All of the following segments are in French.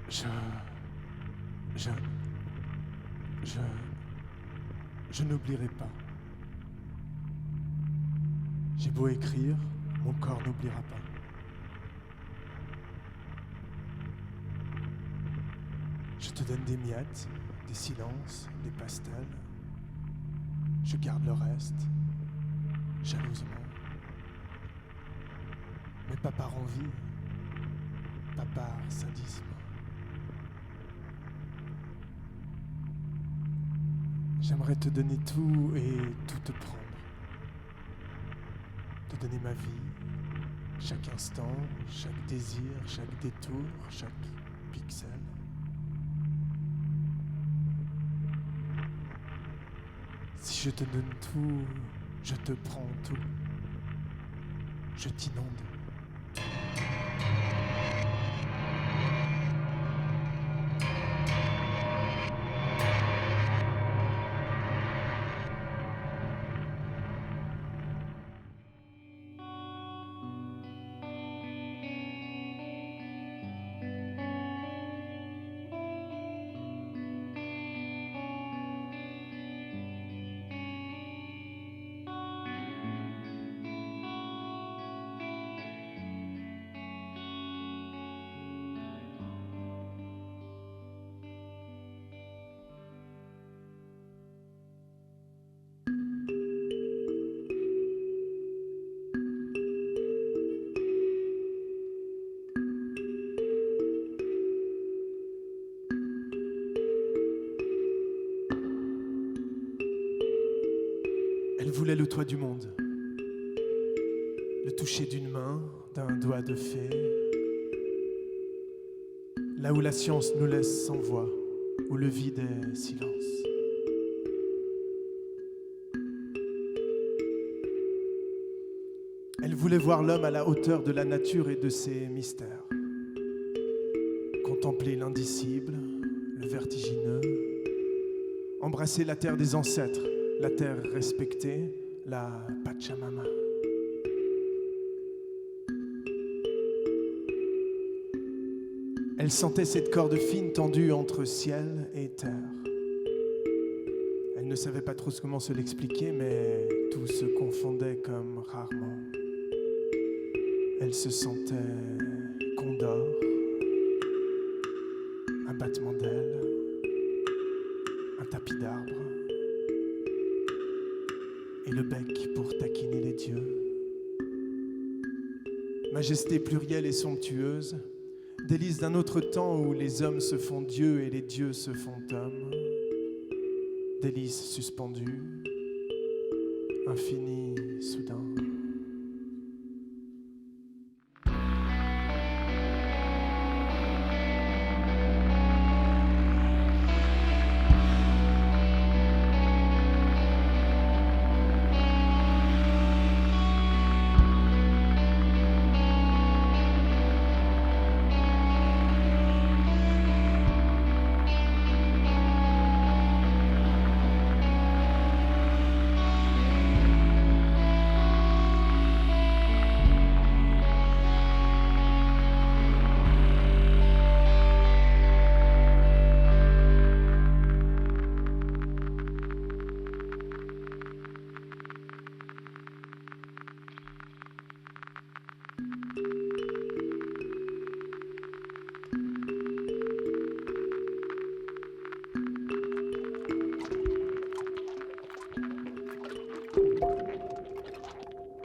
Je... Je n'oublierai pas. J'ai beau écrire, mon corps n'oubliera pas. Je te donne des miettes, des silences, des pastels. Je garde le reste, jalousement. Mais pas par envie, pas par sadisme. J'aimerais te donner tout et tout te prendre. Te donner ma vie, chaque instant, chaque désir, chaque détour, chaque pixel. Si je te donne tout, je te prends tout. Je t'inonde. Elle voulait le toit du monde, le toucher d'une main, d'un doigt de fée, là où la science nous laisse sans voix, où le vide est silence. Elle voulait voir l'homme à la hauteur de la nature et de ses mystères, contempler l'indicible, le vertigineux, embrasser la terre des ancêtres, la terre respectée, la Pachamama. Elle sentait cette corde fine tendue entre ciel et terre. Elle ne savait pas trop comment se l'expliquer, mais tout se confondait comme rarement. Elle se sentait condor, un battement d'ailes, un tapis d'arbres, et le bec pour taquiner les dieux. Majesté plurielle et somptueuse, délice d'un autre temps où les hommes se font dieux et les dieux se font hommes. Délice suspendue, infini soudain.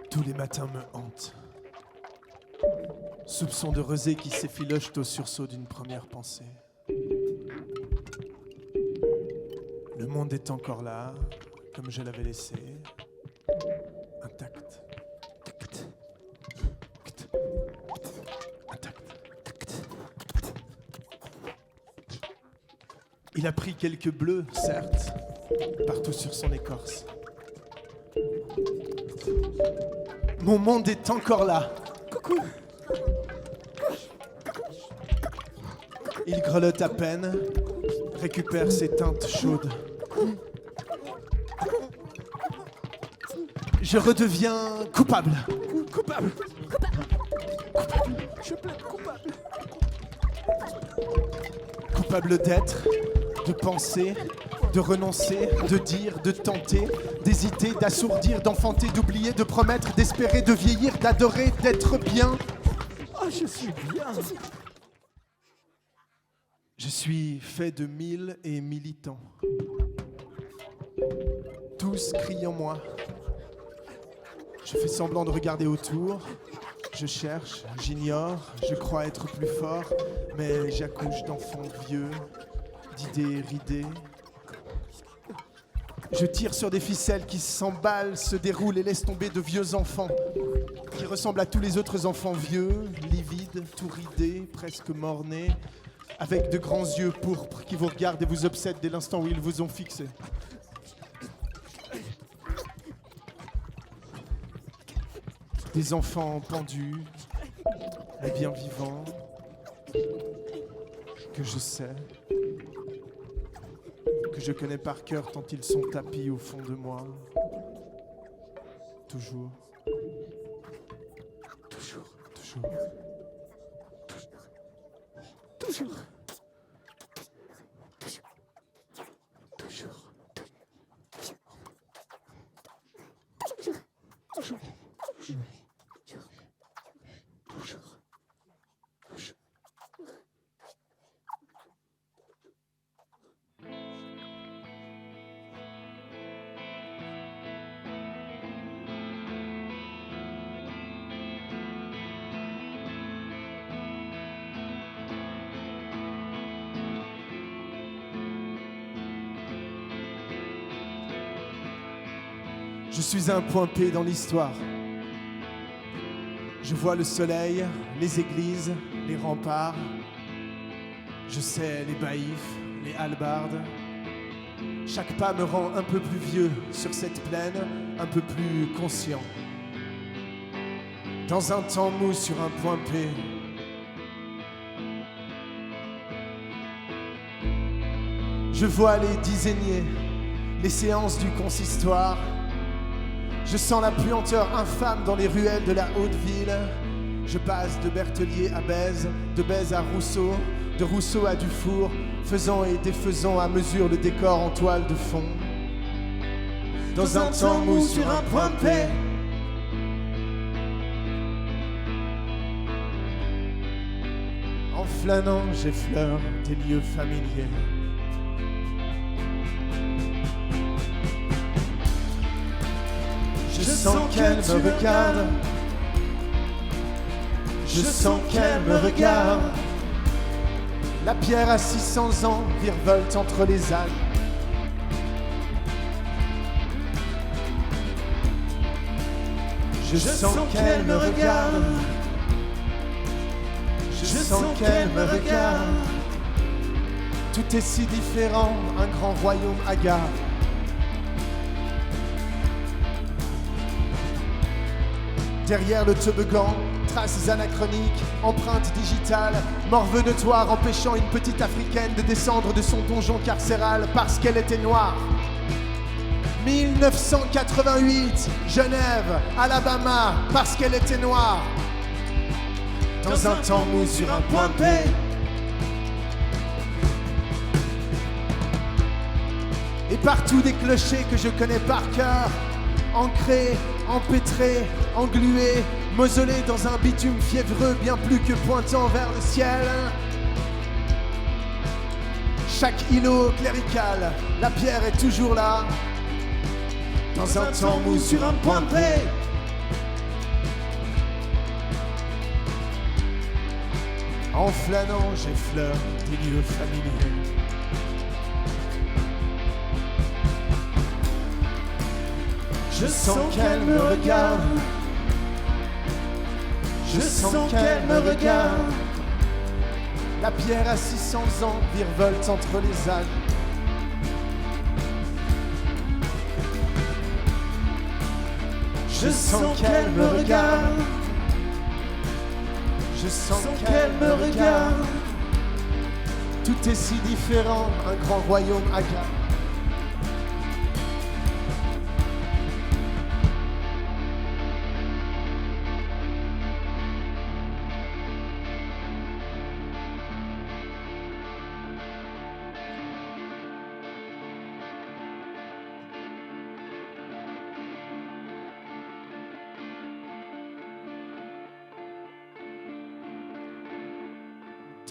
Tous les matins me hantent. Soupçon de rosée qui s'effilochent au sursaut d'une première pensée. Le monde est encore là, comme je l'avais laissé, intact. Intact. Il a pris quelques bleus, certes, partout sur son écorce. Mon monde est encore là. Coucou. Il grelotte à peine, récupère ses teintes chaudes. Je redeviens coupable. Coupable. Je plaide coupable. Coupable d'être, de penser, de renoncer, de dire, de tenter, d'hésiter, d'assourdir, d'enfanter, d'oublier, de promettre, d'espérer, de vieillir, d'adorer, d'être bien. Oh, je suis bien. Je suis fait de 1000 et militants. Tous crient en moi. Je fais semblant de regarder autour. Je cherche, j'ignore, je crois être plus fort, mais j'accouche d'enfants vieux, d'idées ridées. Je tire sur des ficelles qui s'emballent, se déroulent et laissent tomber de vieux enfants qui ressemblent à tous les autres enfants vieux, livides, tout ridés, presque mornés, avec de grands yeux pourpres qui vous regardent et vous obsèdent dès l'instant où ils vous ont fixé. Des enfants pendus, mais bien vivants, que je sais, que je connais par cœur tant ils sont tapis au fond de moi. Toujours, toujours, toujours, toujours, toujours, toujours, toujours. Je suis un point P dans l'histoire. Je vois le soleil, les églises, les remparts. Je sais les baïfs, les hallebardes. Chaque pas me rend un peu plus vieux sur cette plaine, un peu plus conscient. Dans un temps mou sur un point P. Je vois les dizainiers, les séances du consistoire. Je sens la puanteur infâme dans les ruelles de la haute ville. Je passe de Berthelier à Bèze, de Bèze à Rousseau, de Rousseau à Dufour, faisant et défaisant à mesure le décor en toile de fond. Dans un temps mou sur un point P. En flânant, j'effleure des lieux familiers. Je sens qu'elle me regarde. Je sens qu'elle me regarde. La pierre à 600 ans virevolte entre les algues. Je sens qu'elle me regarde. Je sens qu'elle me regarde. Tout est si différent, un grand royaume hagard. Derrière le toboggan, traces anachroniques, empreintes digitales, morveux notoires empêchant une petite africaine de descendre de son donjon carcéral parce qu'elle était noire. 1988, Genève, Alabama, parce qu'elle était noire. Dans un temps mou sur un point P. Et partout des clochers que je connais par cœur, ancrés, empêtrés, englués, mausolés dans un bitume fiévreux bien plus que pointant vers le ciel. Chaque îlot clérical, la pierre est toujours là. Dans un temps mou sur un point P. En flânant, j'effleure des lieux familiers. Je sens qu'elle me regarde. Je sens qu'elle me regarde. La pierre à 600 ans virevolte entre les algues. Je sens qu'elle me regarde. Je sens qu'elle me regarde. Tout est si différent, un grand royaume hagard.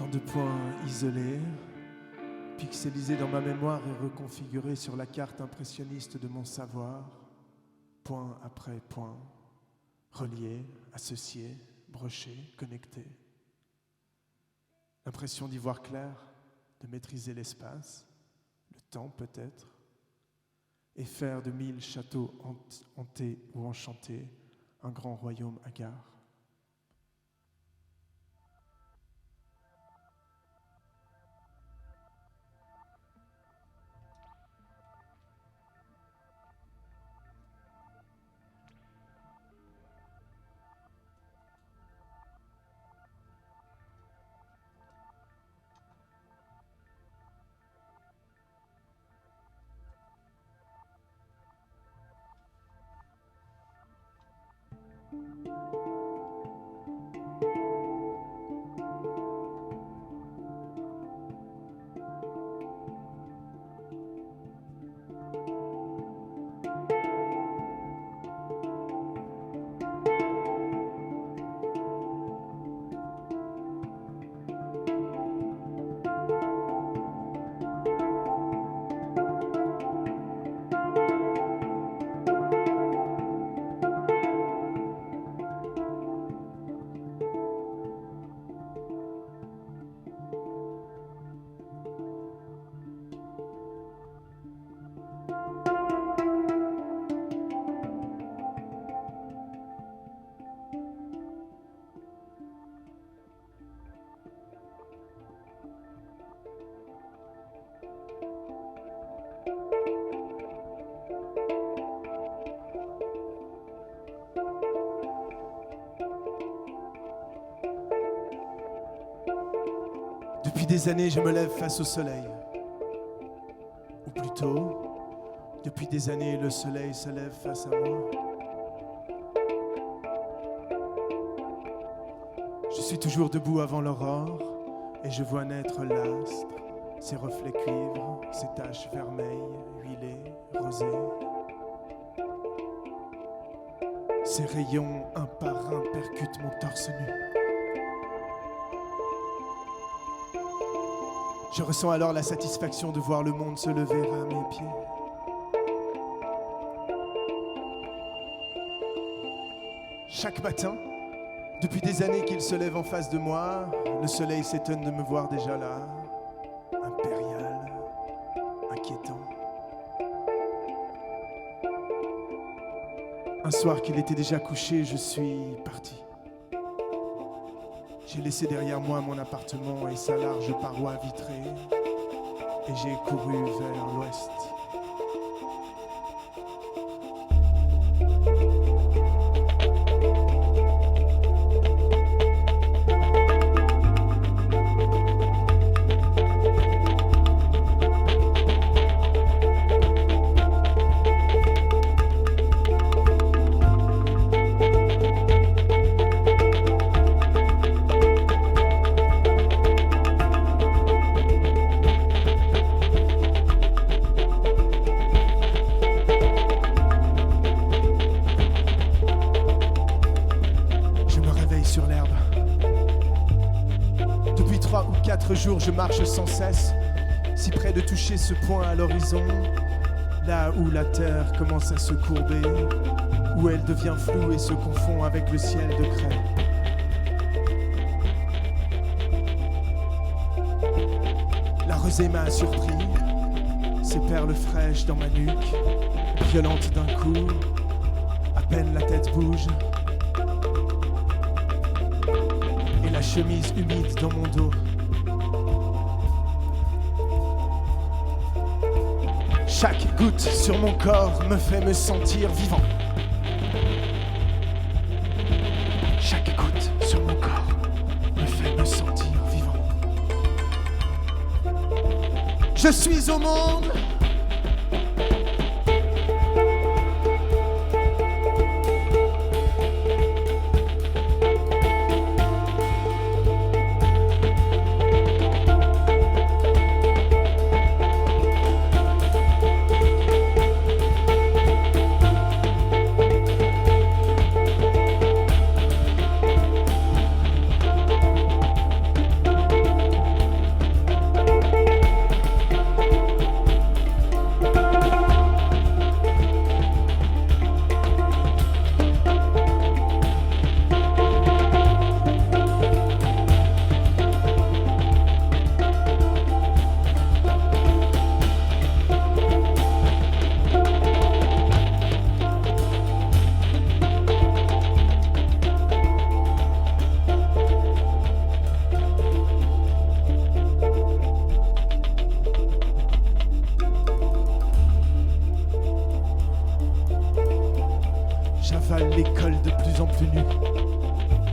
Tant de points isolés, pixelisés dans ma mémoire et reconfigurés sur la carte impressionniste de mon savoir, point après point, reliés, associés, brochés, connectés. L'impression d'y voir clair, de maîtriser l'espace, le temps peut-être, et faire de 1000 châteaux hantés ou enchantés un grand royaume hagard. Depuis des années, je me lève face au soleil. Ou plutôt, depuis des années, le soleil se lève face à moi. Je suis toujours debout avant l'aurore et je vois naître l'astre, ses reflets cuivre, ses taches vermeilles, huilées, rosées. Ses rayons, un par un, percutent mon torse nu. Je ressens alors la satisfaction de voir le monde se lever à mes pieds. Chaque matin, depuis des années qu'il se lève en face de moi, le soleil s'étonne de me voir déjà là, impérial, inquiétant. Un soir qu'il était déjà couché, je suis parti. J'ai laissé derrière moi mon appartement et sa large paroi vitrée et j'ai couru vers l'ouest. Sur l'herbe. Depuis 3 ou 4 jours, je marche sans cesse, si près de toucher ce point à l'horizon, là où la terre commence à se courber, où elle devient floue et se confond avec le ciel de craie. La rosée m'a surpris, ses perles fraîches dans ma nuque, violentes d'un coup, à peine la tête bouge. La chemise humide dans mon dos. Chaque goutte sur mon corps me fait me sentir vivant. Chaque goutte sur mon corps me fait me sentir vivant. Je suis au monde.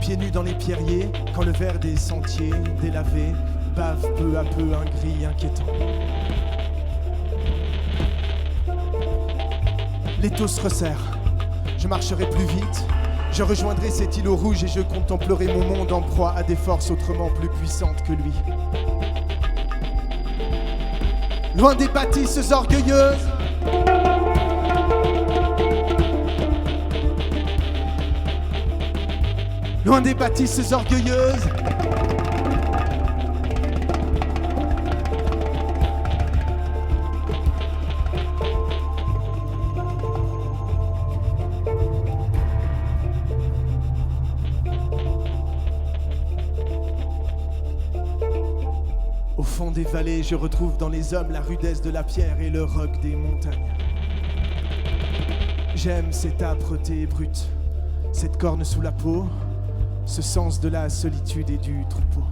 pieds nus dans les pierriers, quand le verre des sentiers, délavé, bave peu à peu un gris inquiétant. L'étau se resserre, je marcherai plus vite, je rejoindrai cet îlot rouge et je contemplerai mon monde en proie à des forces autrement plus puissantes que lui. Loin des bâtisses orgueilleuses, loin des bâtisses orgueilleuses, au fond des vallées, je retrouve dans les hommes la rudesse de la pierre et le roc des montagnes. J'aime cette âpreté brute, cette corne sous la peau, ce sens de la solitude et du troupeau.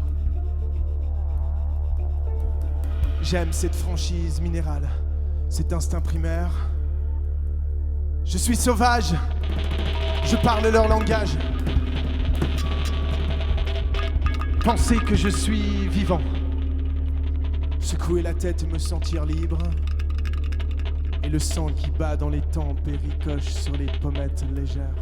J'aime cette franchise minérale, cet instinct primaire. Je suis sauvage, je parle leur langage. Penser que je suis vivant, secouer la tête et me sentir libre, et le sang qui bat dans les tempes et ricoche sur les pommettes légères.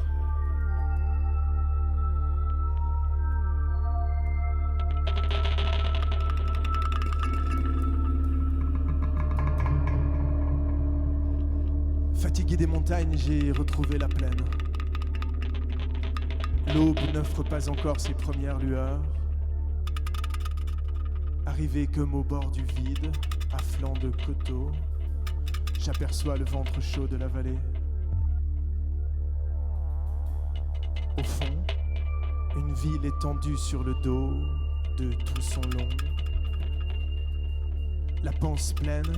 Fatigué des montagnes, j'ai retrouvé la plaine. L'aube n'offre pas encore ses premières lueurs. Arrivé comme au bord du vide, à flanc de coteaux, j'aperçois le ventre chaud de la vallée. Au fond, une ville étendue sur le dos de tout son long. La panse pleine,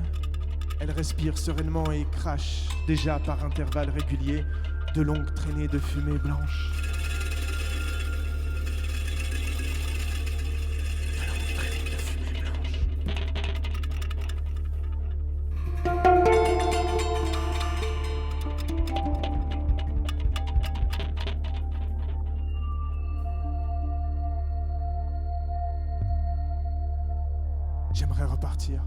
elle respire sereinement et crache, déjà par intervalles réguliers, de longues traînées de fumée blanche. J'aimerais repartir,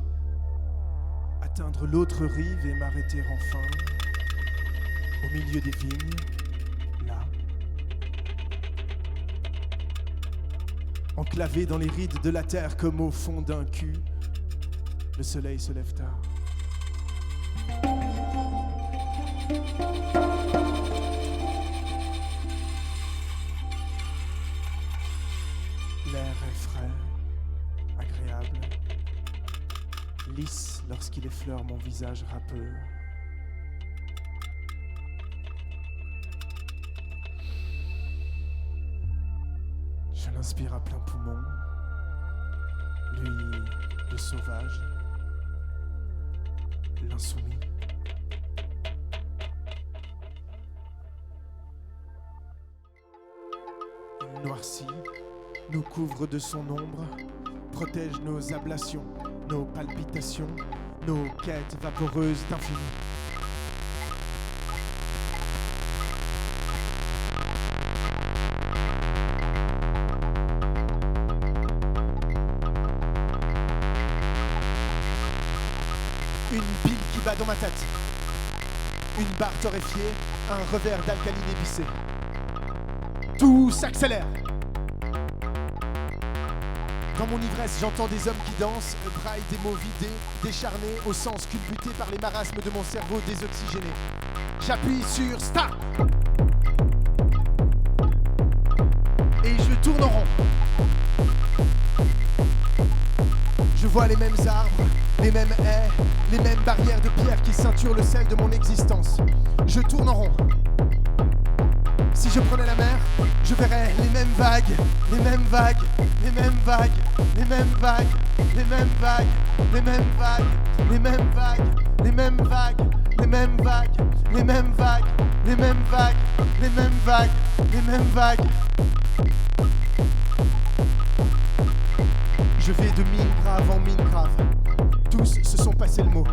atteindre l'autre rive et m'arrêter enfin, au milieu des vignes, là. Enclavé dans les rides de la terre comme au fond d'un cul, le soleil se lève tard. L'air est frais, agréable, lisse lorsqu'il effleure mon visage râpeux. Je l'inspire à plein poumon, lui, le sauvage, l'insoumis. Il noircit, nous couvre de son ombre, protège nos ablations, nos palpitations, nos quêtes vaporeuses d'infini. Une bile qui bat dans ma tête, une barre torréfiée, un revers d'alcaline épicée. Tout s'accélère. Dans mon ivresse, j'entends des hommes qui dansent, braillent des mots vidés, décharnés, au sens culbuté par les marasmes de mon cerveau désoxygéné. J'appuie sur Start et je tourne en rond. Je vois les mêmes arbres, les mêmes haies, les mêmes barrières de pierre qui ceinturent le sel de mon existence. Je tourne en rond. Si je prenais la mer, je verrais les mêmes vagues, les mêmes vagues, les mêmes vagues, les mêmes vagues, les mêmes vagues, les mêmes vagues, les mêmes vagues, les mêmes vagues, les mêmes vagues, les mêmes vagues, les mêmes vagues, les mêmes vagues, les mêmes vagues. Je vais de mine grave en mine grave. Tous se sont passés le mot.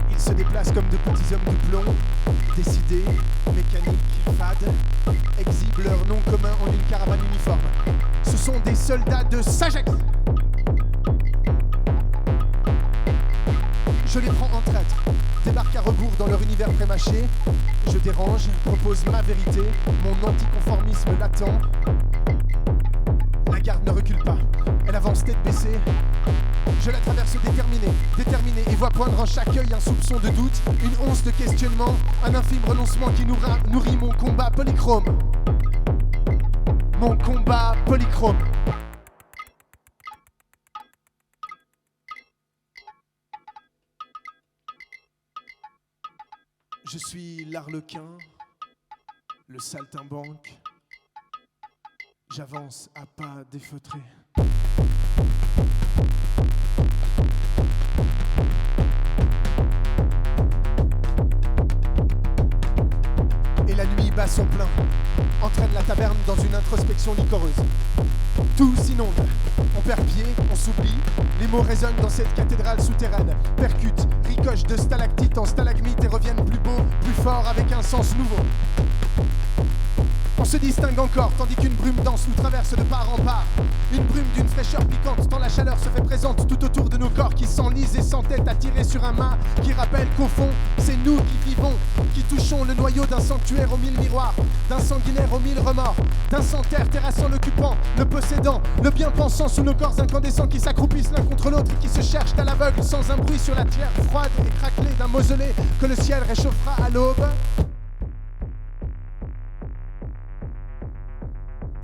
Ils se déplacent comme de petits hommes du plomb, décidés, mécaniques, fades, exhibent leur nom commun en une caravane uniforme. Ce sont des soldats de Sagex. Je les prends en traître, débarque à rebours dans leur univers prémâché. Je dérange, propose ma vérité, mon anticonformisme latent. La garde ne recule pas, elle avance tête baissée. Je la traverse déterminée, et vois poindre en chaque œil un soupçon de doute, une once de questionnement, un infime renoncement qui nourrit mon combat polychrome. Mon combat polychrome. Je suis l'arlequin, le saltimbanque. J'avance à pas défeutrés. Et la nuit bat son plein, entraîne la taverne dans une introspection licoreuse. Tout s'inonde, on perd pied, on s'oublie, les mots résonnent dans cette cathédrale souterraine, percutent, ricochent de stalactite en stalagmite et reviennent plus beaux, plus forts avec un sens nouveau. On se distingue encore, tandis qu'une brume dense nous traverse de part en part. Une brume d'une fraîcheur piquante, tant la chaleur se fait présente tout autour de nos corps qui s'enlisent et s'entêtent à tirer sur un mât qui rappelle qu'au fond, c'est nous qui vivons, qui touchons le noyau d'un sanctuaire aux mille miroirs, d'un sanguinaire aux mille remords, d'un sans-terre terrassant l'occupant, le possédant, le bien-pensant sous nos corps incandescents qui s'accroupissent l'un contre l'autre et qui se cherchent à l'aveugle sans un bruit sur la terre froide et craquelée d'un mausolée que le ciel réchauffera à l'aube.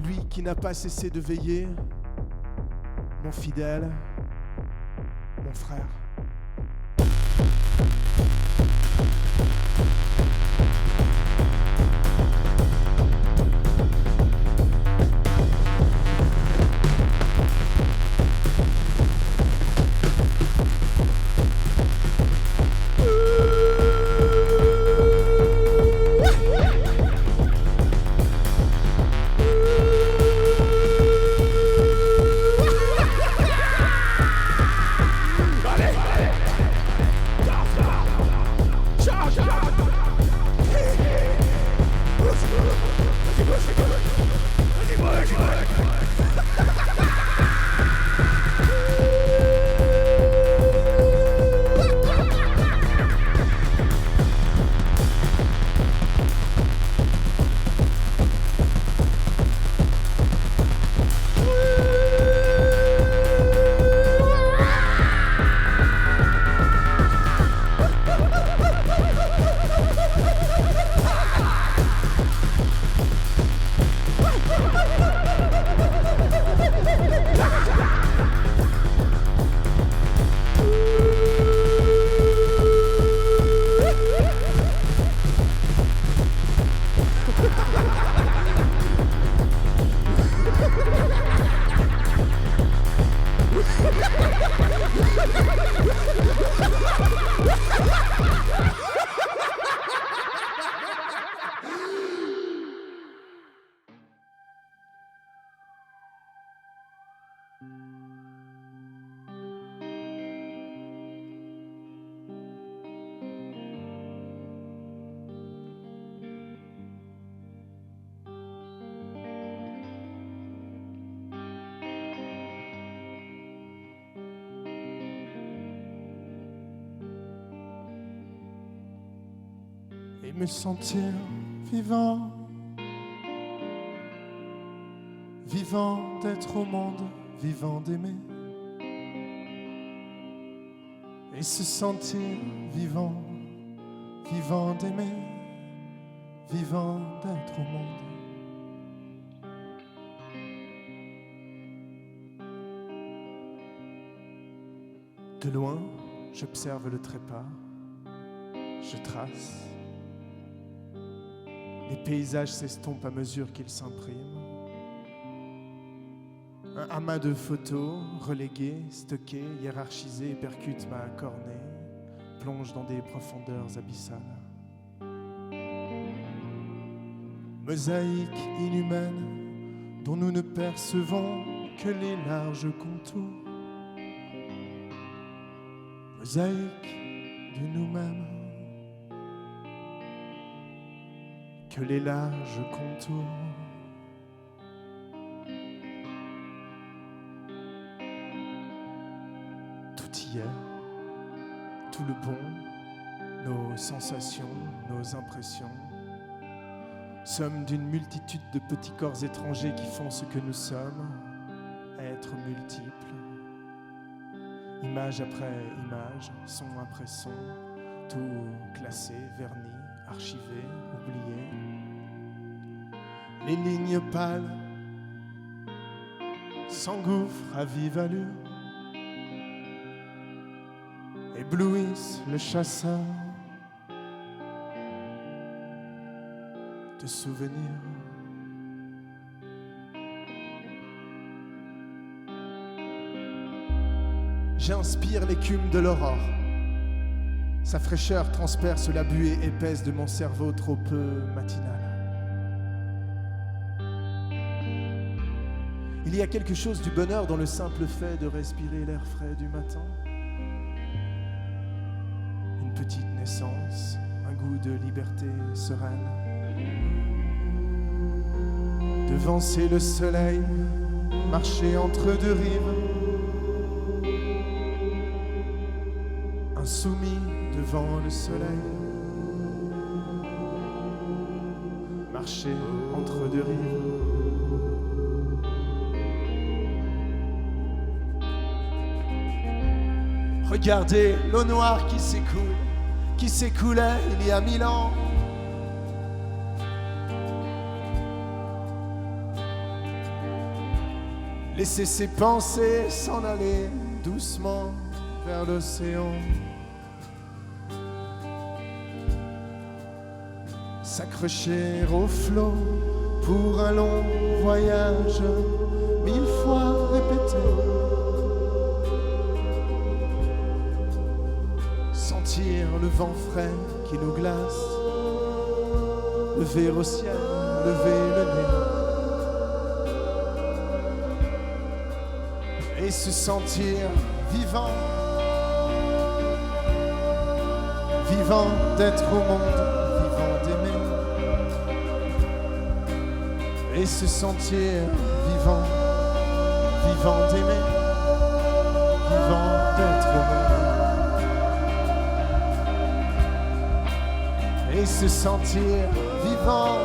Lui qui n'a pas cessé de veiller, mon fidèle, mon frère. Et me sentir vivant, vivant d'être au monde, vivant d'aimer. Et se sentir vivant, vivant d'aimer, vivant d'être au monde. De loin, j'observe le trépas, je trace. Les paysages s'estompent à mesure qu'ils s'impriment. Un amas de photos, reléguées, stockées, hiérarchisées, et percute ma cornée, plonge dans des profondeurs abyssales. Mosaïque inhumaine dont nous ne percevons que les larges contours. Mosaïque de nous-mêmes. que les larges contours. Tout y est, tout le bon, nos sensations, nos impressions, somme d'une multitude de petits corps étrangers qui font ce que nous sommes, êtres multiples, image après image, son après son, tout classé, verni, archivé, oublié. Les lignes pâles s'engouffrent à vive allure, éblouissent le chasseur de souvenirs. J'inspire l'écume de l'aurore. Sa fraîcheur transperce la buée épaisse de mon cerveau trop peu matinal. Il y a quelque chose du bonheur dans le simple fait de respirer l'air frais du matin. Une petite naissance, un goût de liberté sereine. Devancer le soleil, marcher entre deux rives. Insoumis devant le soleil, marcher entre deux rives. Regardez l'eau noire qui s'écoulait il y a 1000 ans. Laissez ses pensées s'en aller doucement vers l'océan. S'accrocher au flot pour un long voyage 1000 fois répété. Sentir le vent frais qui nous glace, lever au ciel, lever le nez et se sentir vivant, vivant d'être au monde, vivant d'aimer et se sentir vivant, vivant d'aimer, vivant d'être au monde. Et se sentir vivant,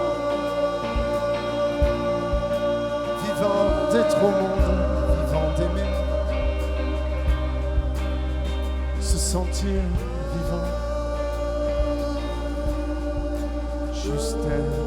vivant d'être au monde, vivant d'aimer, se sentir vivant, juste être.